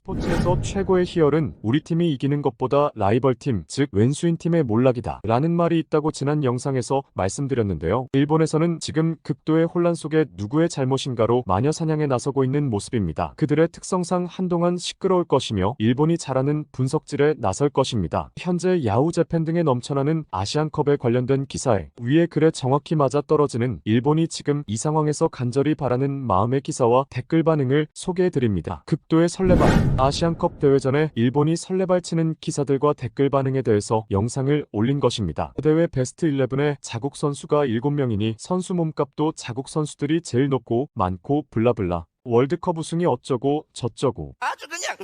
스포츠에서 최고의 희열은 우리 팀이 이기는 것보다 라이벌팀, 즉 왼수인 팀의 몰락이다 라는 말이 있다고 지난 영상에서 말씀드렸는데요. 일본에서는 지금 극도의 혼란 속에 누구의 잘못인가로 마녀사냥에 나서고 있는 모습입니다. 그들의 특성상 한동안 시끄러울 것이며 일본이 잘하는 분석질에 나설 것입니다. 현재 야후재팬 등에 넘쳐나는 아시안컵에 관련된 기사에 위의 글에 정확히 맞아떨어지는 일본이 지금 이 상황에서 간절히 바라는 마음의 기사와 댓글 반응을 소개해드립니다. 극도의 설레발. 아시안컵 대회 전에 일본이 설레발치는 기사들과 댓글 반응에 대해서 영상을 올린 것입니다. 대회 베스트 11에 자국 선수가 7명이니 선수 몸값도 자국 선수들이 제일 높고 많고 블라블라. 월드컵 우승이 어쩌고 저쩌고. 아주 그냥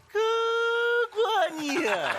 그거 아니야.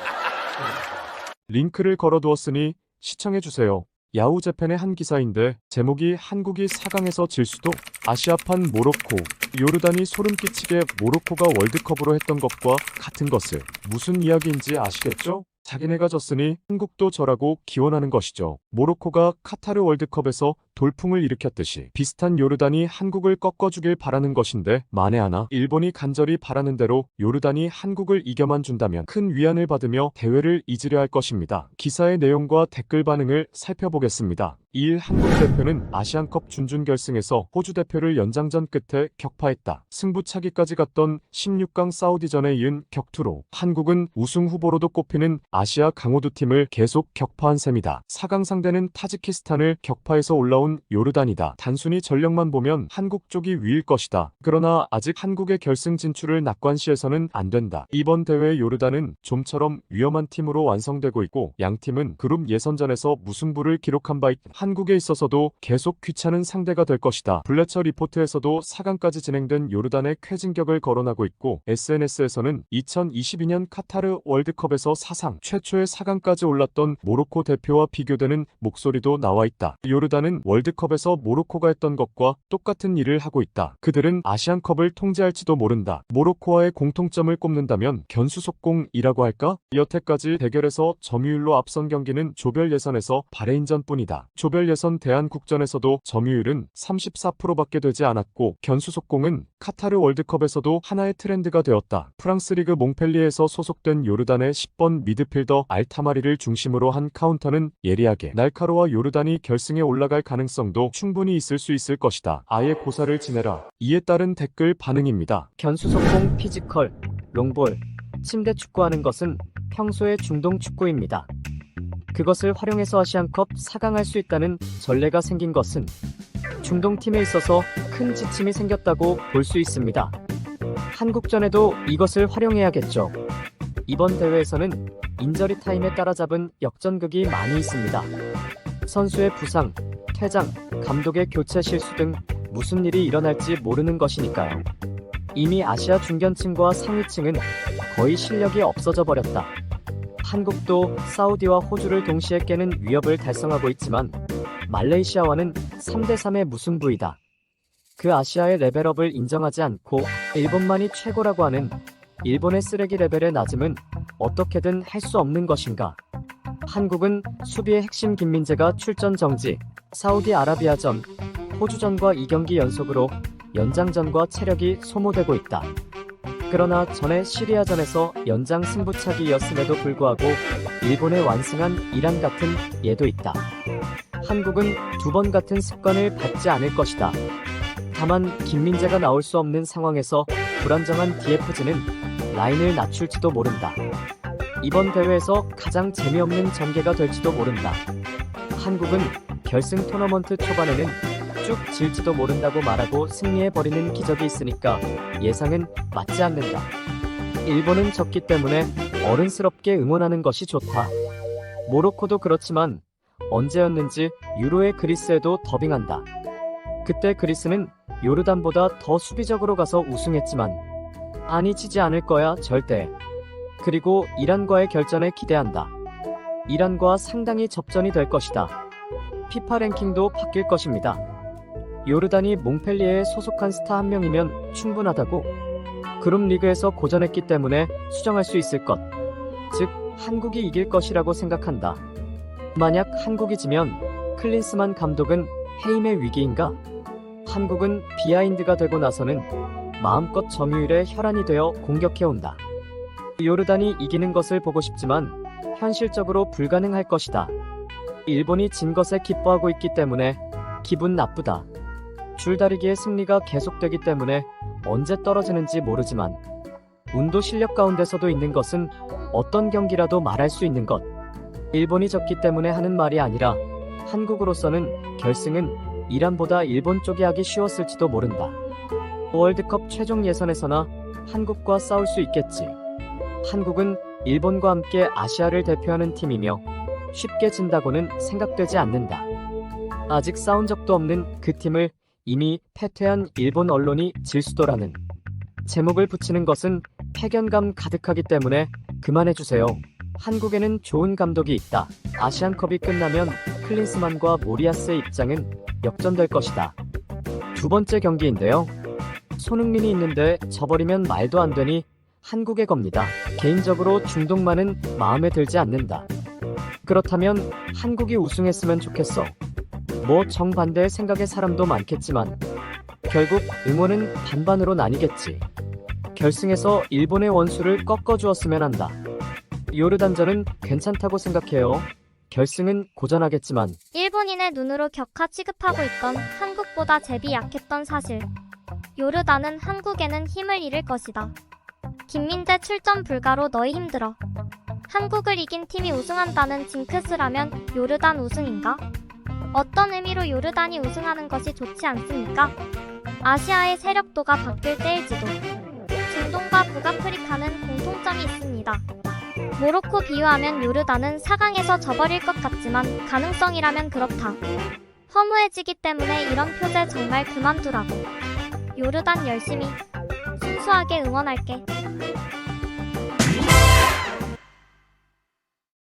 링크를 걸어두었으니 시청해주세요. 야후재팬의 한 기사인데 제목이 한국이 4강에서 질 수도? 아시아판 모로코. 요르단이 소름 끼치게 모로코가 월드컵으로 했던 것과 같은 것을. 무슨 이야기인지 아시겠죠? 자기네가 졌으니 한국도 져라고 기원하는 것이죠. 모로코가 카타르 월드컵에서 돌풍을 일으켰듯이 비슷한 요르단이 한국을 꺾어주길 바라는 것인데 만에 하나 일본이 간절히 바라는 대로 요르단이 한국을 이겨만 준다면 큰 위안을 받으며 대회를 잊으려 할 것입니다. 기사의 내용과 댓글 반응을 살펴보겠습니다. 2일 한국 대표는 아시안컵 준준결승에서 호주 대표를 연장전 끝에 격파했다. 승부차기까지 갔던 16강 사우디전에 이은 격투로 한국은 우승 후보로도 꼽히는 아시아 강호두 팀을 계속 격파한 셈이다. 4강 상대는 타지키스탄을 격파해서 올라온 요르단이다. 단순히 전력만 보면 한국 쪽이 위일 것이다. 그러나 아직 한국의 결승 진출을 낙관시해서는 안 된다. 이번 대회 요르단은 좀처럼 위험한 팀으로 완성되고 있고 양팀은 그룹 예선전에서 무승부를 기록한 바 있다. 한국에 있어서도 계속 귀찮은 상대가 될 것이다. 블래처 리포트에서도 4강까지 진행된 요르단의 쾌진격을 거론하고 있고 SNS에서는 2022년 카타르 월드컵에서 사상 최초의 4강까지 올랐던 모로코 대표와 비교되는 목소리도 나와 있다. 요르단은 월드컵에서 모로코가 했던 것과 똑같은 일을 하고 있다. 그들은 아시안컵을 통제할지도 모른다. 모로코와의 공통점을 꼽는다면 견수속공이라고 할까? 여태까지 대결에서 점유율로 앞선 경기는 조별 예선에서 바레인전뿐이다. 조별 예선 대한국전에서도 점유율은 34%밖에 되지 않았고 견수속공은 카타르 월드컵에서도 하나의 트렌드가 되었다. 프랑스 리그 몽펠리에에서 소속된 요르단의 10번 미드필더 알타마리를 중심으로 한 카운터는 예리하게 날카로워 요르단이 결승에 올라갈 가능성도 충분히 있을 것이다. 아예 고사를 지내라. 이에 따른 댓글 반응입니다. 견수속공, 피지컬, 롱볼, 침대 축구하는 것은 평소의 중동 축구입니다. 그것을 활용해서 아시안컵 4강할 수 있다는 전례가 생긴 것은 중동 팀에 있어서 큰 지침이 생겼다고 볼 수 있습니다. 한국전에도 이것을 활용해야겠죠. 이번 대회에서는 인저리 타임에 따라잡은 역전극이 많이 있습니다. 선수의 부상, 퇴장, 감독의 교체 실수 등 무슨 일이 일어날지 모르는 것이니까요. 이미 아시아 중견층과 상위층은 거의 실력이 없어져 버렸다. 한국도 사우디와 호주를 동시에 깨는 위협을 달성하고 있지만 말레이시아와는 3대3의 무승부이다. 그 아시아의 레벨업을 인정하지 않고 일본만이 최고라고 하는 일본의 쓰레기 레벨의 낮음은 어떻게든 할 수 없는 것인가? 한국은 수비의 핵심 김민재가 출전 정지, 사우디아라비아전, 호주전과 2경기 연속으로 연장전과 체력이 소모되고 있다. 그러나 전에 시리아전에서 연장 승부차기였음에도 불구하고 일본에 완승한 이란 같은 예도 있다. 한국은 2번 같은 습관을 밟지 않을 것이다. 다만 김민재가 나올 수 없는 상황에서 불안정한 DFG는 라인을 낮출지도 모른다. 이번 대회에서 가장 재미없는 전개가 될지도 모른다. 한국은 결승 토너먼트 초반에는 쭉 질지도 모른다고 말하고 승리해버리는 기적이 있으니까 예상은 맞지 않는다. 일본은 졌기 때문에 어른스럽게 응원하는 것이 좋다. 모로코도 그렇지만 언제였는지 유로의 그리스에도 더빙한다. 그때 그리스는 요르단보다 더 수비적으로 가서 우승했지만 아니 지지 않을 거야 절대. 그리고 이란과의 결전에 기대한다. 이란과 상당히 접전이 될 것이다. 피파 랭킹도 바뀔 것입니다. 요르단이 몽펠리에에 소속한 스타 한 명이면 충분하다고. 그룹 리그에서 고전했기 때문에 수정할 수 있을 것. 즉 한국이 이길 것이라고 생각한다. 만약 한국이 지면 클린스만 감독은 해임의 위기인가? 한국은 비하인드가 되고 나서는 마음껏 점유율에 혈안이 되어 공격해온다. 요르단이 이기는 것을 보고 싶지만 현실적으로 불가능할 것이다. 일본이 진 것에 기뻐하고 있기 때문에 기분 나쁘다. 줄다리기의 승리가 계속되기 때문에 언제 떨어지는지 모르지만 운도 실력 가운데서도 있는 것은 어떤 경기라도 말할 수 있는 것. 일본이 졌기 때문에 하는 말이 아니라 한국으로서는 결승은 이란보다 일본 쪽이 하기 쉬웠을지도 모른다. 월드컵 최종 예선에서나 한국과 싸울 수 있겠지. 한국은 일본과 함께 아시아를 대표하는 팀이며 쉽게 진다고는 생각되지 않는다. 아직 싸운 적도 없는 그 팀을 이미 패퇴한 일본 언론이 질수도라는 제목을 붙이는 것은 패견감 가득하기 때문에 그만해주세요. 한국에는 좋은 감독이 있다. 아시안컵이 끝나면 클린스만과 모리아스의 입장은 역전될 것이다. 두 번째 경기인데요. 손흥민이 있는데 져버리면 말도 안 되니 한국의 겁니다. 개인적으로 중동만은 마음에 들지 않는다. 그렇다면 한국이 우승했으면 좋겠어. 뭐 정반대의 생각의 사람도 많겠지만 결국 응원은 반반으로 나뉘겠지. 결승에서 일본의 원수를 꺾어주었으면 한다. 요르단전은 괜찮다고 생각해요. 결승은 고전하겠지만 일본인의 눈으로 격하 취급하고 있던 한국보다 제비 약했던 사실. 요르단은 한국에는 힘을 잃을 것이다. 김민재 출전 불가로 너희 힘들어. 한국을 이긴 팀이 우승한다는 징크스라면 요르단 우승인가? 어떤 의미로 요르단이 우승하는 것이 좋지 않습니까? 아시아의 세력도가 바뀔 때일지도. 중동과 북아프리카는 공통점이 있습니다. 모로코 비유하면 요르단은 4강에서 져버릴 것 같지만 가능성이라면 그렇다. 허무해지기 때문에 이런 표제 정말 그만두라고. 요르단 열심히 순수하게 응원할게.